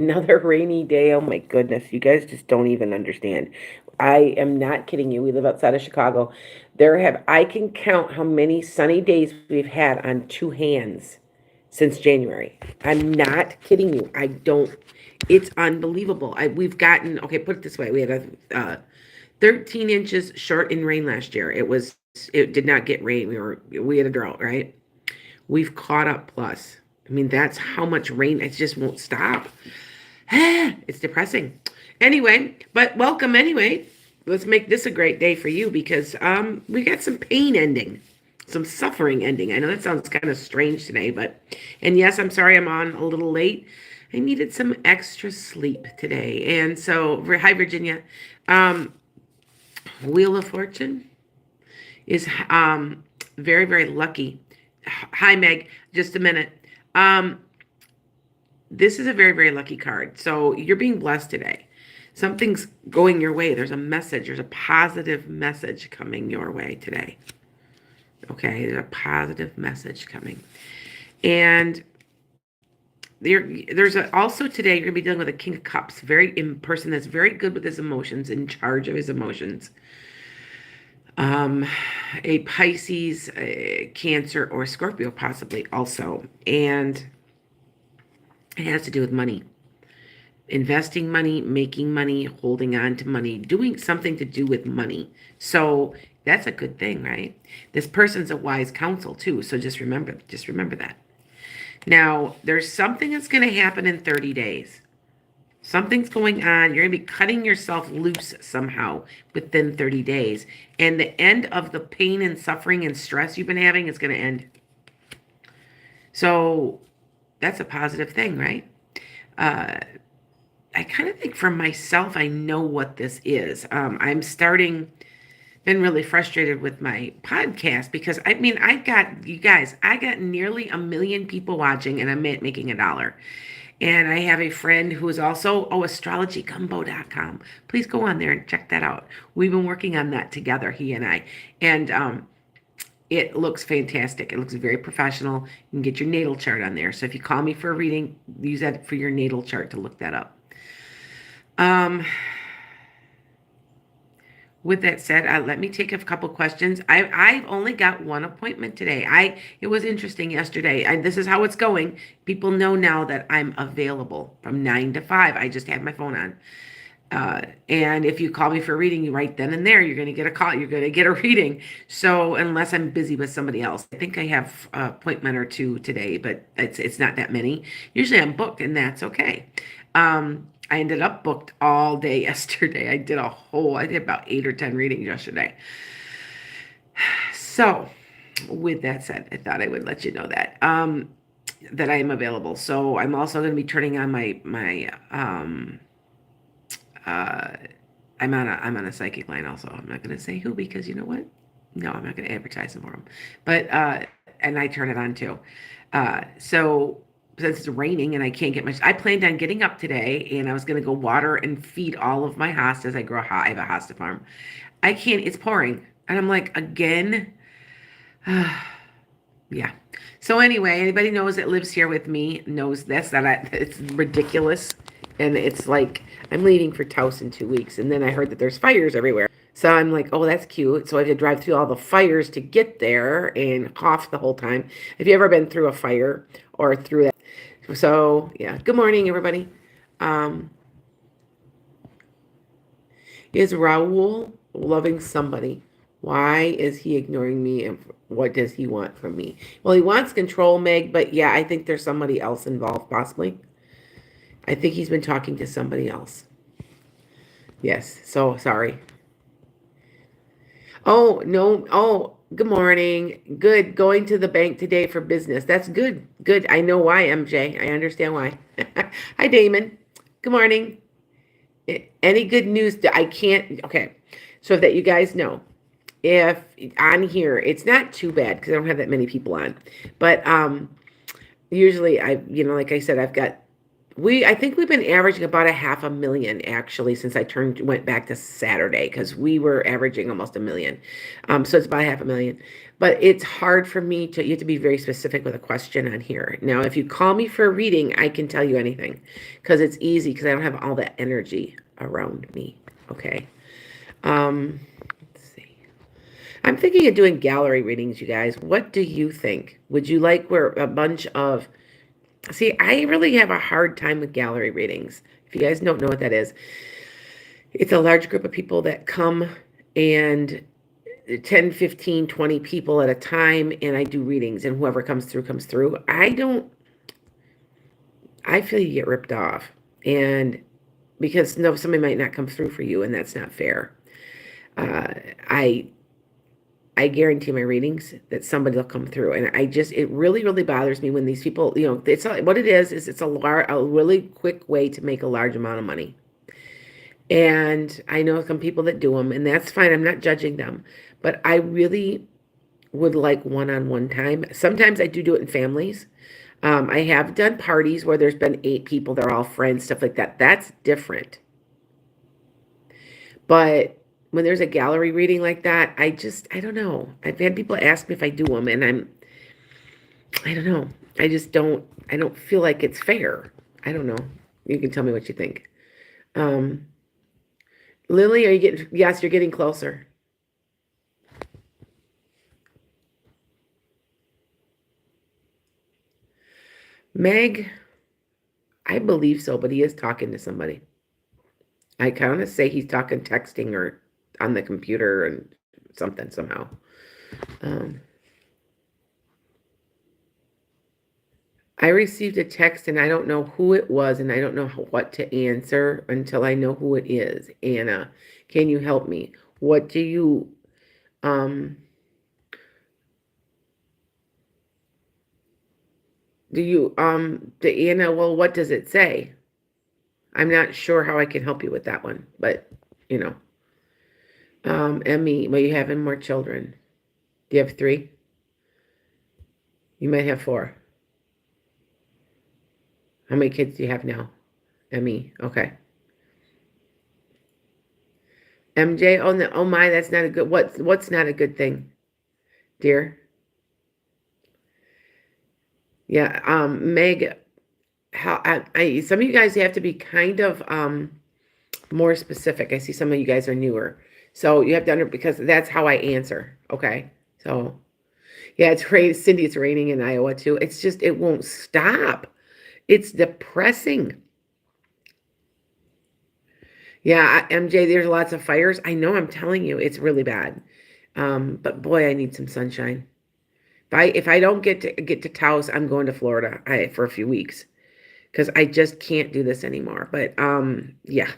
Another rainy day. Oh my goodness. You guys just don't even understand. I am not kidding you. We live outside of Chicago. I can count how many sunny days we've had on two hands since January. I'm not kidding you. I don't, it's unbelievable. We've gotten, okay, put it this way. We had a 13 inches short in rain last year. It did not get rain. We had a drought, right? We've caught up plus. I mean, that's how much rain, it just won't stop. It's depressing. Anyway, but welcome anyway. Let's make this a great day for you because we got some pain ending, some suffering ending. I know that sounds kind of strange today, but and yes, I'm sorry I'm on a little late. I needed some extra sleep today, and so hi Virginia. Um, Wheel of Fortune is very very lucky. Hi Meg, just a minute. Um, this is a very, very lucky card. So you're being blessed today. Something's going your way. There's a message. There's a positive message coming your way today. Okay, there's a positive message coming. And also today you're going to be dealing with a King of Cups, person that's very good with his emotions, in charge of his emotions. Um, a Pisces, a Cancer, or Scorpio possibly also. And it has to do with money. Investing money, making money, holding on to money, doing something to do with money. So that's a good thing, right? This person's a wise counsel too. So just remember that. Now, there's something that's going to happen in 30 days. Something's going on. You're going to be cutting yourself loose somehow within 30 days. And the end of the pain and suffering and stress you've been having is going to end. So that's a positive thing, right? I kind of think for myself, I know what this is. Been really frustrated with my podcast because I mean, I got nearly 1 million people watching and I'm making $1. And I have a friend who is also, astrologygumbo.com. Please go on there and check that out. We've been working on that together, he and I. And it looks fantastic. It looks very professional. You can get your natal chart on there. So if you call me for a reading, use that for your natal chart to look that up. Um, with that said, let me take a couple questions. I've only got one appointment today. It was interesting yesterday. This is how it's going. People know now that I'm available from 9 to 5. I just have my phone on. And if you call me for a reading, you right then and there, you're going to get a call. You're going to get a reading. So unless I'm busy with somebody else, I think I have an appointment or two today, but it's not that many. Usually I'm booked, and that's okay. I ended up booked all day yesterday. I did about 8 or 10 readings yesterday. So, with that said, I thought I would let you know that I am available. So I'm also going to be turning on my uh, I'm on a psychic line also. I'm not going to say who because you know what? No, I'm not going to advertise them for them. But and I turn it on too. So since it's raining and I can't get much, I planned on getting up today and I was going to go water and feed all of my hostas. I have a hosta farm. I can't. It's pouring, and I'm like, again. Yeah. So anyway, anybody knows that lives here with me knows this it's ridiculous, and it's like I'm leaving for Taos in 2 weeks, and then I heard that there's fires everywhere. So I'm like, oh, that's cute. So I have to drive through all the fires to get there and cough the whole time. Have you ever been through a fire or through that? So yeah. Good morning, everybody. Um, is Raul loving somebody? Why is he ignoring me and what does he want from me? Well, he wants control, Meg, but yeah, I think there's somebody else involved, possibly. I think he's been talking to somebody else. Yes, so sorry. Oh, no. Oh, good morning. Good. Going to the bank today for business. That's good. Good. I know why, MJ. I understand why. Hi, Damon. Good morning. Any good news? I can't. Okay. So that you guys know, if on here, it's not too bad because I don't have that many people on. But usually like I said, I've got I think we've been averaging about a half a million actually since went back to Saturday because we were averaging almost a million. So it's about half a million. But it's hard for me you have to be very specific with a question on here. Now, if you call me for a reading, I can tell you anything because it's easy because I don't have all that energy around me. Okay. Let's see. I'm thinking of doing gallery readings, you guys. What do you think? Would you like where a bunch of See, I really have a hard time with gallery readings. If you guys don't know what that is, it's a large group of people that come and 10, 15, 20 people at a time, and I do readings, and whoever comes through, comes through. I feel you get ripped off. And because no, somebody might not come through for you, and that's not fair. Uh, I I guarantee my readings that somebody will come through. And it really, really bothers me when these people, it's what it is it's a really quick way to make a large amount of money. And I know some people that do them, and that's fine. I'm not judging them, but I really would like one-on-one time. Sometimes I do it in families. I have done parties where there's been 8 people, they're all friends, stuff like that. That's different. But when there's a gallery reading like that, I don't know. I've had people ask me if I do them, and I don't know. I don't feel like it's fair. I don't know. You can tell me what you think. Um, Lily, yes, you're getting closer. Meg, I believe so, but he is talking to somebody. I kind of say he's talking texting or on the computer and something somehow. Um, I received a text and I don't know who it was and I don't know what to answer until I know who it is. Anna, can you help me? What do you, um, Anna, well, what does it say? I'm not sure how I can help you with that one, but, you know. Emmy, well, you having more children. Do you have 3? You might have 4. How many kids do you have now? Emmy, okay. MJ, oh no, oh my, that's not a good. What's not a good thing, dear? Yeah, Meg, how some of you guys have to be kind of more specific. I see some of you guys are newer, so you have to because that's how I answer. Okay, so yeah, it's raining, Cindy. It's raining in Iowa too. It's just it won't stop. It's depressing. Yeah, MJ, there's lots of fires. I know. I'm telling you, it's really bad. But boy, I need some sunshine. If I don't get to Taos, I'm going to Florida for a few weeks because I just can't do this anymore. But yeah.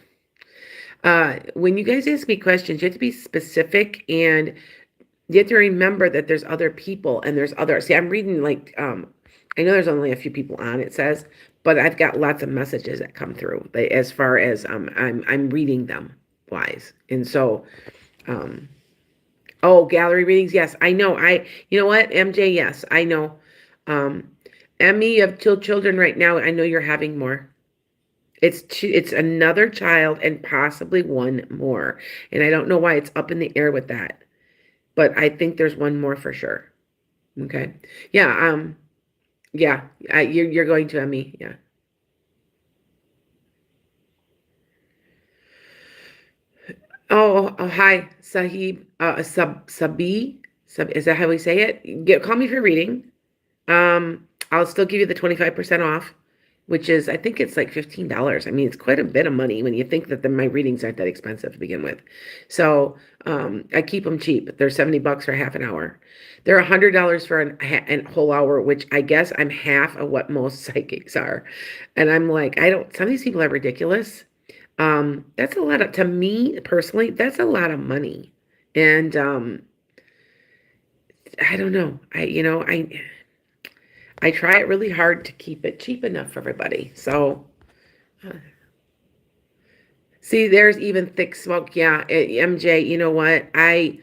When you guys ask me questions, you have to be specific and you have to remember that there's other people and there's other. See, I'm reading I know there's only a few people on. It says, but I've got lots of messages that come through. As far as I'm reading them wise, and so um oh, gallery readings. Yes, I know. You know what, MJ? Yes, I know. Um, Emmy, you have 2 children right now. I know you're having more. It's another child and possibly one more. And I don't know why it's up in the air with that, but I think there's one more for sure. Okay. Yeah. Yeah. You're going to Emmy. Yeah. Oh, hi, Sahib. Sabi. Is that how we say it? Call me for reading. I'll still give you the 25% off, which is, I think it's like $15. I mean, it's quite a bit of money when you think that my readings aren't that expensive to begin with. So, I keep them cheap. They're $70 for half an hour. They're $100 for a whole hour, which I guess I'm half of what most psychics are. And I'm like, some of these people are ridiculous. That's a lot to me personally, that's a lot of money. And, I don't know. I try it really hard to keep it cheap enough for everybody. So, uh, see, there's even thick smoke. Yeah, MJ, you know what? I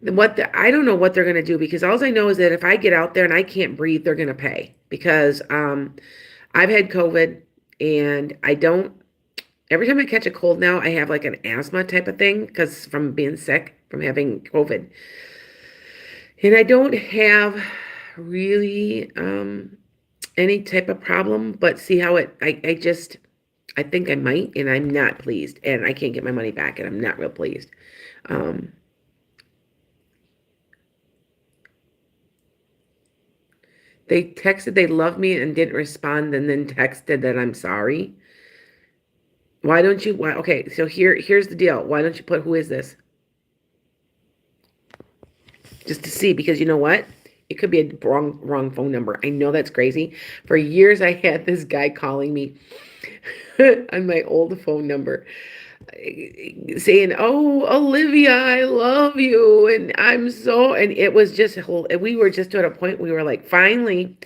don't know what they're gonna do because all I know is that if I get out there and I can't breathe, they're gonna pay because I've had COVID And I don't, every time I catch a cold now, I have like an asthma type of thing because from being sick, from having COVID. And I don't have really any type of problem, but see how I think I might, and I'm not pleased, and I can't get my money back, and I'm not real pleased. Um, they texted they love me and didn't respond, and then texted that I'm sorry. Why don't you? Why? Okay, so here's the deal. Why don't you put who is this? Just to see, because you know what? It could be a wrong phone number. I know that's crazy. For years, I had this guy calling me on my old phone number, saying, "Oh, Olivia, I love you," and and it was just whole. We were just at a point we were like, finally,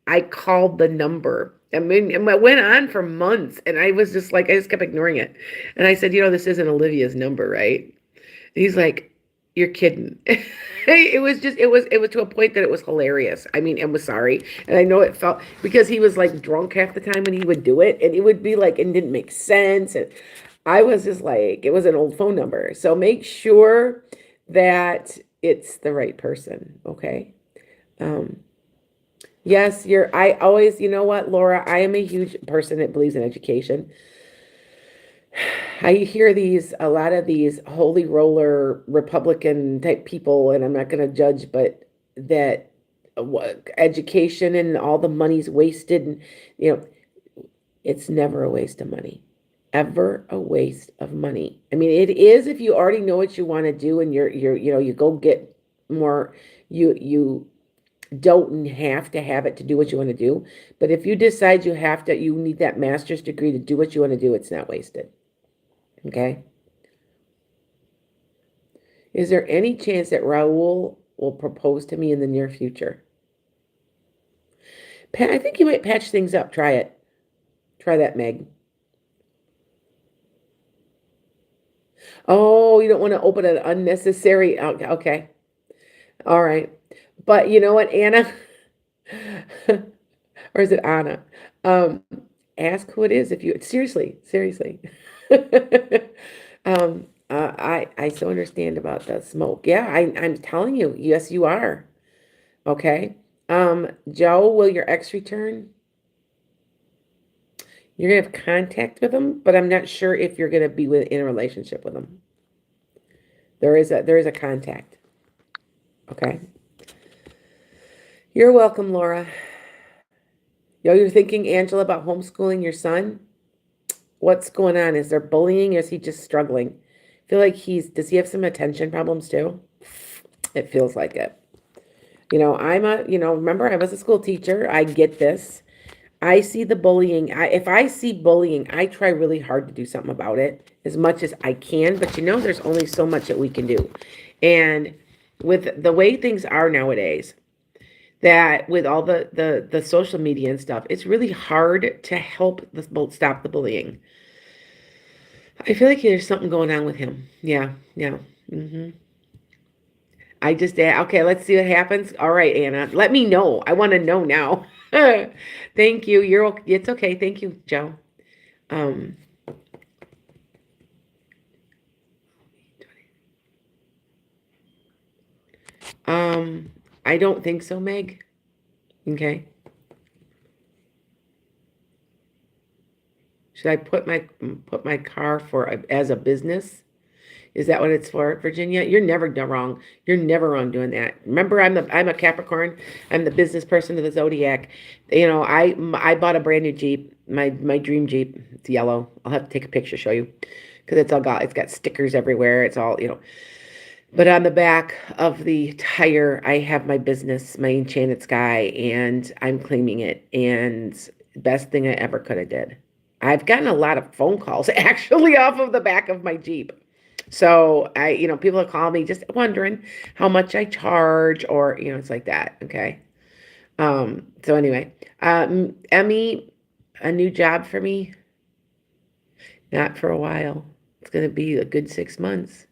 I called the number. I mean, it went on for months, and I was just like, I just kept ignoring it, and I said, this isn't Olivia's number, right? And he's like, "You're kidding." It was to a point that it was hilarious. I mean, I was sorry. And I know it felt because he was like drunk half the time when he would do it, and it would be like, it didn't make sense. And I was just like, it was an old phone number. So make sure that it's the right person. Okay. Um, yes, I always, you know what, Laura, I am a huge person that believes in education. I hear a lot of these holy roller Republican type people, and I'm not going to judge, but that what education and all the money's wasted, and you know, it's never a waste of money, ever a waste of money. I mean, it is if you already know what you want to do, and you go get more. You don't have to have it to do what you want to do, but if you decide you need that master's degree to do what you want to do, it's not wasted. Okay. Is there any chance that Raul will propose to me in the near future? I think you might patch things up. Try it. Try that, Meg. Oh, you don't want to open an unnecessary. Okay. All right. But you know what, Anna? Or is it Anna? Um, ask who it is if you seriously. I so understand about the smoke. Yeah, I'm telling you, yes, you are. Okay. Joe, will your ex return? You're gonna have contact with him, but I'm not sure if you're gonna be in a relationship with him. There is a contact. Okay. You're welcome, Laura. Yo, you're thinking, Angela, about homeschooling your son? What's going on? Is there bullying? Or is he just struggling? I feel like does he have some attention problems too? It feels like it. Remember I was a school teacher. I get this. I see the bullying. If I see bullying, I try really hard to do something about it as much as I can. But there's only so much that we can do. And with the way things are nowadays, that with all the social media and stuff, it's really hard to stop the bullying. I feel like there's something going on with him. Yeah, yeah. I just okay. Let's see what happens. All right, Anna. Let me know. I want to know now. Thank you. It's okay. Thank you, Joe. Um, um, I don't think so, Meg. Okay. Should I put my car as a business? Is that what it's for, Virginia? You're never wrong. You're never wrong doing that. Remember, I'm a Capricorn. I'm the business person of the zodiac. I bought a brand new Jeep, my dream Jeep. It's yellow. I'll have to take a picture, show you, because it's got stickers everywhere. It's all. But on the back of the tire, I have my business, my Enchanted Skye, and I'm claiming it. And best thing I ever could have did. I've gotten a lot of phone calls actually off of the back of my Jeep. So people are calling me just wondering how much I charge, or it's like that. Okay. So anyway, Emmy, a new job for me? Not for a while. It's gonna be a good 6 months.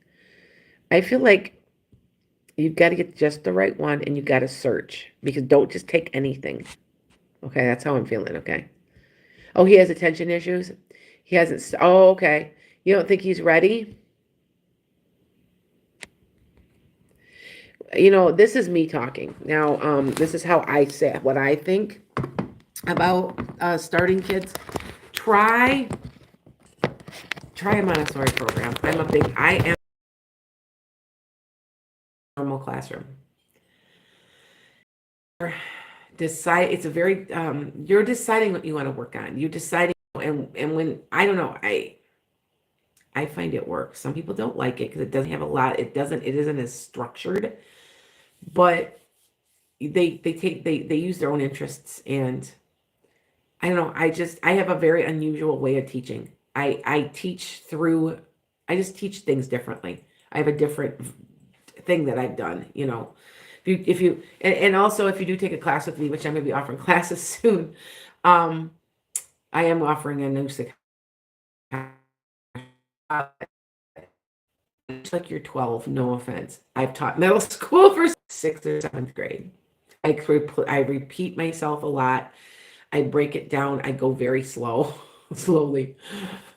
I feel like you've got to get just the right one, and you got to search, because don't just take anything. Okay, that's how I'm feeling. Okay. Oh, he has attention issues. He hasn't. Oh, okay. You don't think he's ready? This is me talking now. This is how I say what I think about starting kids. Try a Montessori program. I am normal classroom. Decide it's a very you're deciding what you want to work on. You're deciding, and when I don't know, I find it works. Some people don't like it because it doesn't have a lot. It isn't as structured, but they use their own interests, and I don't know. I have a very unusual way of teaching. I teach through. I just teach things differently. I have a different thing that I've done. If you and also if you do take a class with me, which I'm going to be offering classes soon, um, I am offering a new it's like you're 12. No offense. I've taught middle school for sixth or seventh grade. I repeat myself a lot. I break it down. I go very slowly.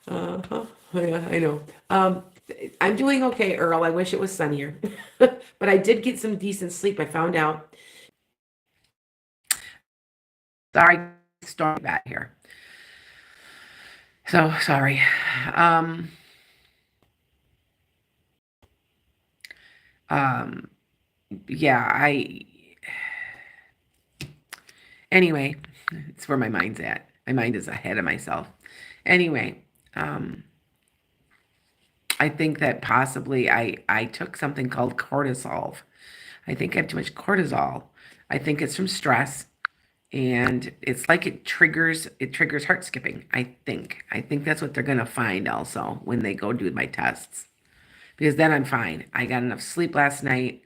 Yeah, I know. I'm doing okay, Earl. I wish it was sunnier, but I did get some decent sleep. I found out. Sorry, storm back here. So sorry. Um, um, yeah, anyway, it's where my mind's at. My mind is ahead of myself. Anyway, um, I think that possibly I took something called cortisol. I think I have too much cortisol. I think it's from stress, and it's like it triggers heart skipping. I think that's what they're gonna find also when they go do my tests, because then I'm fine. I got enough sleep last night.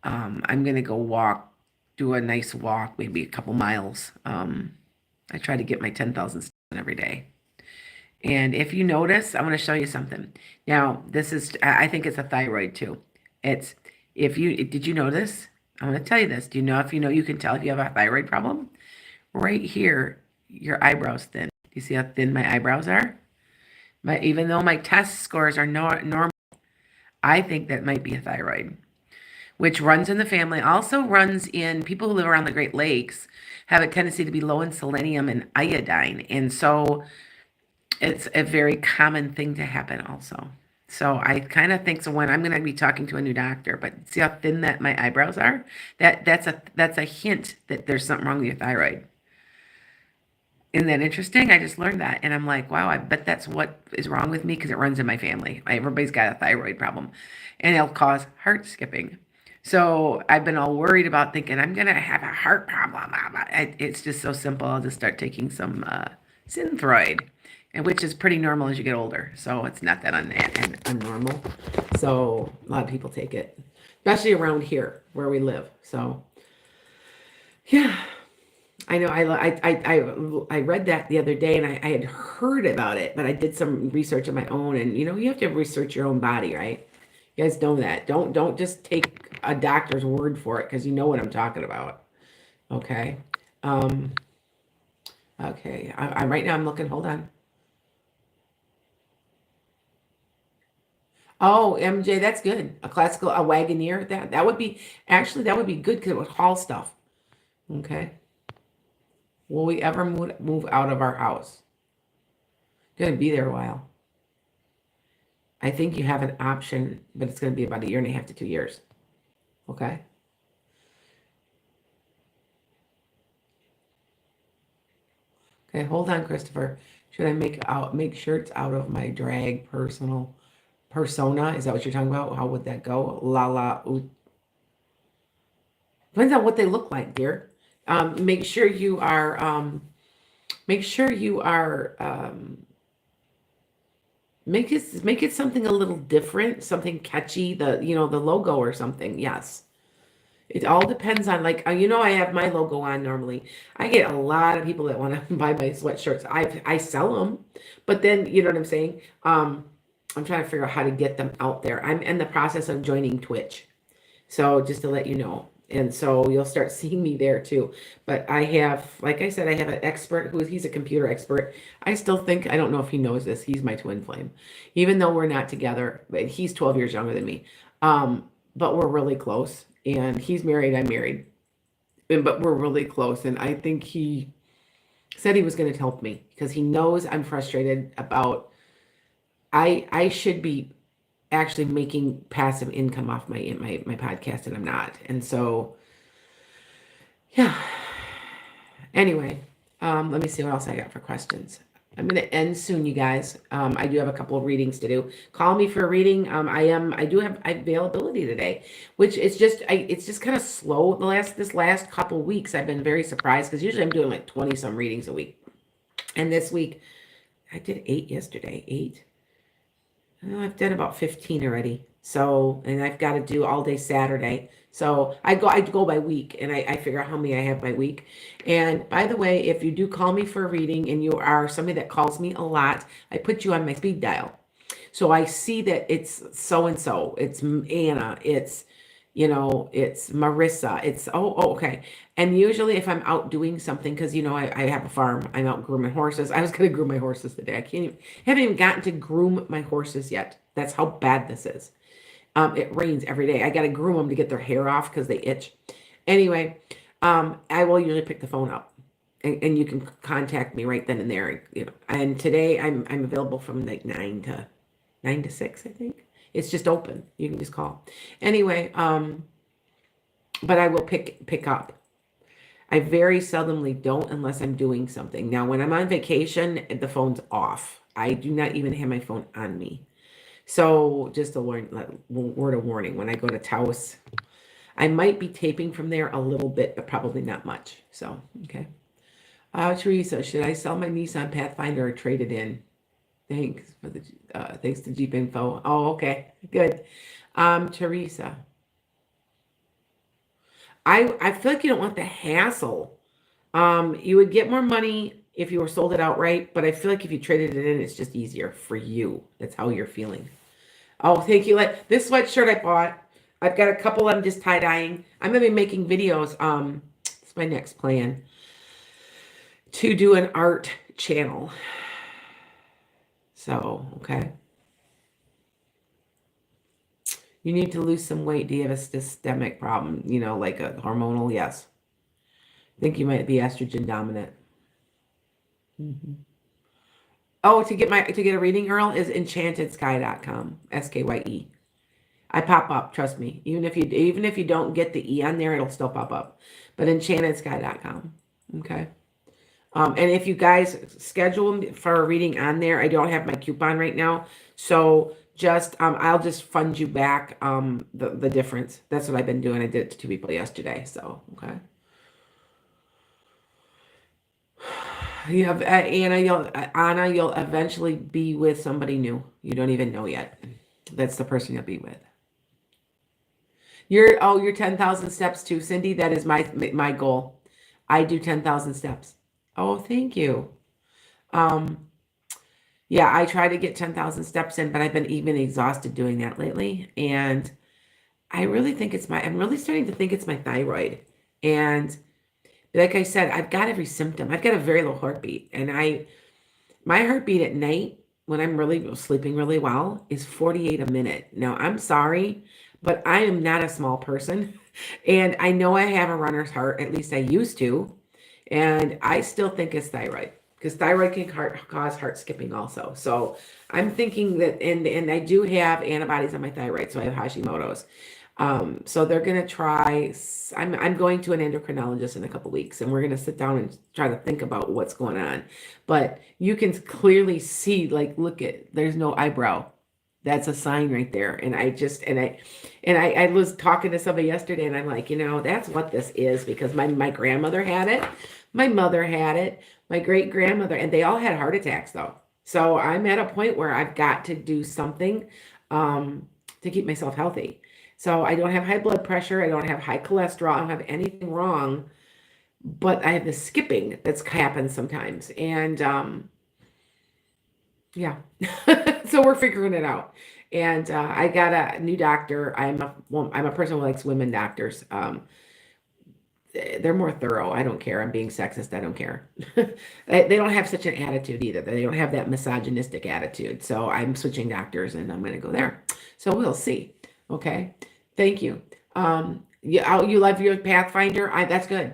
I'm gonna go walk, do a nice walk, maybe a couple miles. I try to get my 10,000 steps every day. And if you notice, I want to show you something. Now, this is, I think it's a thyroid too. It's, did you notice? I'm going to tell you this. Do you know if you can tell if you have a thyroid problem? Right here, your eyebrows thin. Do you see how thin my eyebrows are? Even though my test scores are normal, I think that might be a thyroid, which runs in the family, also runs in people who live around the Great Lakes, have a tendency to be low in selenium and iodine. And so it's a very common thing to happen also. So I kind of think so when I'm going to be talking to a new doctor, but see how thin that my eyebrows are? That's a hint that there's something wrong with your thyroid. Isn't that interesting? I just learned that, and I'm like, wow, I bet that's what is wrong with me because it runs in my family. Everybody's got a thyroid problem, and it'll cause heart skipping. So I've been all worried about thinking I'm gonna have a heart problem. It's just so simple. I'll just start taking some Synthroid, and which is pretty normal as you get older. So it's not that unnormal. So a lot of people take it, especially around here where we live. So yeah. I know. I read that the other day, and I had heard about it, but I did some research of my own. And you have to research your own body, right? You guys know that. Don't just take a doctor's word for it because you know what I'm talking about. Okay. Um. Okay. I right now I'm looking. Hold on. Oh, MJ, that's good. A Wagoneer. That would be actually that would be good because it would haul stuff. Okay. Will we ever move out of our house? Gonna be there a while. I think you have an option, but it's going to be about a year and a half to 2 years. Okay. Okay. Hold on, Christopher. Should I make shirts out of my drag personal persona? Is that what you're talking about? How would that go? La la. Ooh. Depends on what they look like, dear. Make sure you are. Make sure you are. Make it something a little different, something catchy. The logo or something. Yes. It all depends on like I have my logo on normally. I get a lot of people that want to buy my sweatshirts. I sell them, but then you know what I'm saying. I'm trying to figure out how to get them out there. I'm in the process of joining Twitch, so just to let you know. And so you'll start seeing me there too. But I have, like I said, I have an expert he's a computer expert. I still think, I don't know if he knows this, he's my twin flame. Even though we're not together, but he's 12 years younger than me. But we're really close. And he's married, I'm married. But we're really close. And I think he said he was going to help me because he knows I'm frustrated about, I should be actually making passive income off my podcast, and I'm not. And so, yeah. Anyway, let me see what else I got for questions. I'm going to end soon, you guys. I do have a couple of readings to do. Call me for a reading. I do have availability today, which is just, it's just kind of slow. This last couple weeks, I've been very surprised because usually I'm doing like 20 some readings a week. And this week, I did 8 yesterday. 8. I've done about 15 already. So, and I've got to do all day Saturday. So I go by week, and I figure out how many I have by week. And by the way, if you do call me for a reading and you are somebody that calls me a lot, I put you on my speed dial. So I see that it's so and so, it's Anna, it's it's Marissa, it's okay. And usually if I'm out doing something, because I have a farm, I'm out grooming horses. I was gonna groom my horses today. Haven't even gotten to groom my horses yet. That's how bad this is. It rains every day. I gotta groom them to get their hair off because they itch. Anyway, I will usually pick the phone up. And you can contact me right then and there. And today I'm available from like 9 to 6, I think. It's just open. You can just call. Anyway, but I will pick up. I very seldomly don't unless I'm doing something. Now, when I'm on vacation, the phone's off. I do not even have my phone on me. So just a word of warning, when I go to Taos, I might be taping from there a little bit, but probably not much. So, okay. Teresa, should I sell my Nissan Pathfinder or trade it in? Thanks to Jeep Info. Oh, okay, good. Teresa, I feel like you don't want the hassle. You would get more money if you were sold it outright, but I feel like if you traded it in, it's just easier for you. That's how you're feeling. Oh, thank you. Like this sweatshirt I bought, I've got a couple I'm just tie-dyeing. I'm gonna be making videos. It's my next plan to do an art channel. So, okay. You need to lose some weight. Do you have a systemic problem? Like a hormonal? Yes. I think you might be estrogen dominant. Oh, to get a reading, Earl, is enchantedskye.com. SKYE. I pop up, trust me. Even if you don't get the E on there, it'll still pop up. But enchantedskye.com. Okay. And if you guys schedule for a reading on there, I don't have my coupon right now. So just I'll just fund you back the difference. That's what I've been doing. I did it to 2 people yesterday. So okay. You have Anna, you'll eventually be with somebody new. You don't even know yet. That's the person you'll be with. You're 10,000 steps too, Cindy. That is my goal. I do 10,000 steps. Oh, thank you. Yeah, I try to get 10,000 steps in, but I've been even exhausted doing that lately. And I really think I'm really starting to think it's my thyroid. And like I said, I've got every symptom. I've got a very low heartbeat. And my heartbeat at night when I'm really sleeping really well is 48 a minute. Now, I'm sorry, but I am not a small person. And I know I have a runner's heart, at least I used to. And I still think it's thyroid because thyroid can cause heart skipping also. So I'm thinking that, and I do have antibodies on my thyroid, so I have Hashimoto's. So they're gonna try. I'm going to an endocrinologist in a couple weeks, and we're gonna sit down and try to think about what's going on. But you can clearly see, like, there's no eyebrow. That's a sign right there. And I was talking to somebody yesterday, and I'm like, that's what this is because my grandmother had it. My mother had it, my great grandmother, and they all had heart attacks though. So I'm at a point where I've got to do something to keep myself healthy. So I don't have high blood pressure. I don't have high cholesterol. I don't have anything wrong, but I have the skipping that's happened sometimes. And yeah, so we're figuring it out. And I got a new doctor. I'm a person who likes women doctors. they're more thorough. I don't care. I'm being sexist. I don't care. They don't have such an attitude either. They don't have that misogynistic attitude. So I'm switching doctors and I'm going to go there. So we'll see. Okay. Thank you. You love your Pathfinder. That's good.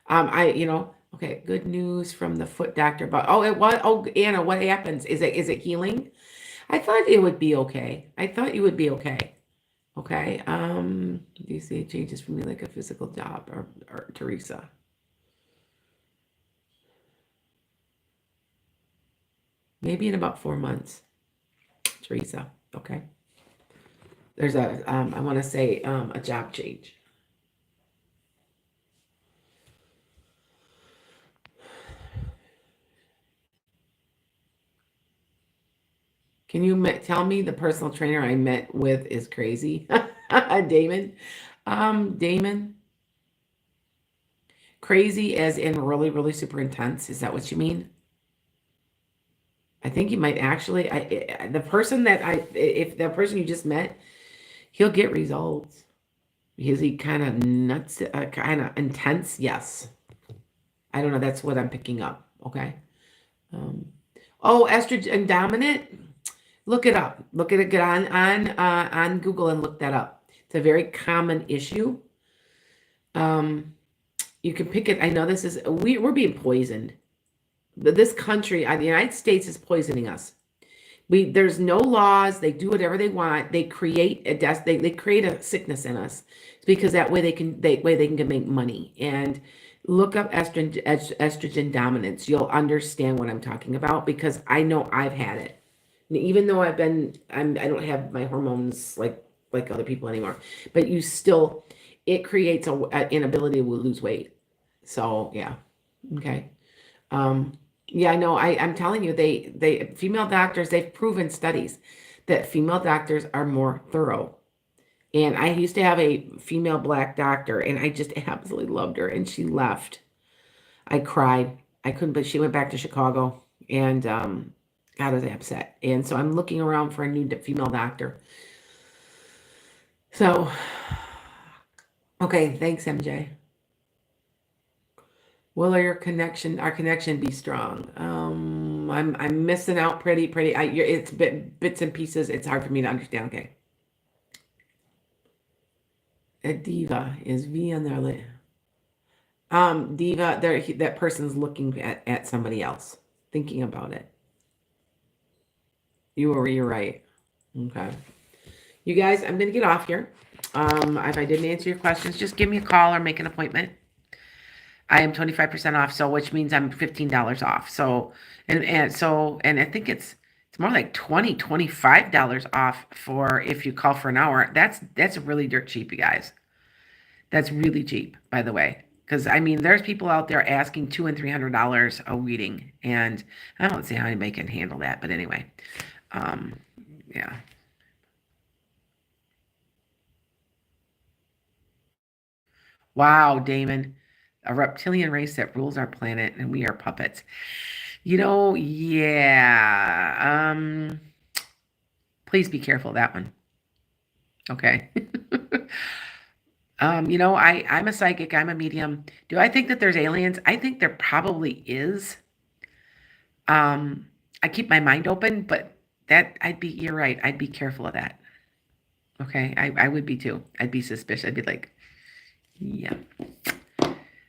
Okay. Good news from the foot doctor. But Anna, what happens? Is it healing? I thought it would be okay. I thought you would be okay. Okay. Do you see it changes for me like a physical job or Teresa? Maybe in about 4 months, Teresa. Okay. There's I want to say, a job change. Can you tell me the personal trainer I met with is crazy? Damon. Damon. Crazy as in really, really super intense. Is that what you mean? I think you might actually. The person that if the person you just met, he'll get results. Is he kind of nuts, kind of intense? Yes. I don't know. That's what I'm picking up. Okay. Estrogen dominant. Look it up. Look at it. Get on Google and look that up. It's a very common issue. You can pick it. I know we're being poisoned. This country, the United States, is poisoning us. There's no laws. They do whatever they want. They create a death. They create a sickness in us because that way they can make money. And look up estrogen dominance. You'll understand what I'm talking about because I know I've had it. And even though I don't have my hormones like other people anymore, but it creates an inability to lose weight. So yeah, okay. Yeah, I know. I'm telling you, female doctors, they've proven studies that female doctors are more thorough. And I used to have a female black doctor, and I just absolutely loved her. And she left. I cried. I couldn't, but she went back to Chicago, and I was upset. And so I'm looking around for a new female doctor. So, okay, thanks, MJ. Will our connection be strong? I'm missing out pretty. It's bits and pieces. It's hard for me to understand. Okay. A diva is V on their list. Diva, that person's looking at somebody else, thinking about it. You're right. Okay. You guys, I'm gonna get off here. If I didn't answer your questions, just give me a call or make an appointment. I am 25% off, so which means I'm $15 off. So and I think it's more like $25 off for if you call for an hour. That's really dirt cheap, you guys. That's really cheap, by the way. Because I mean, there's people out there asking $200 and $300 a reading, and I don't see how anybody can handle that. But anyway, yeah. Wow, Damon, a reptilian race that rules our planet, and we are puppets. Yeah. Please be careful of that one. Okay. I'm a psychic, I'm a medium. Do I think that there's aliens? I think there probably is. I keep my mind open, but you're right. I'd be careful of that. Okay. I would be too. I'd be suspicious. I'd be like, yeah.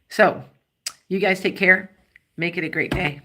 So you guys take care. Make it a great day.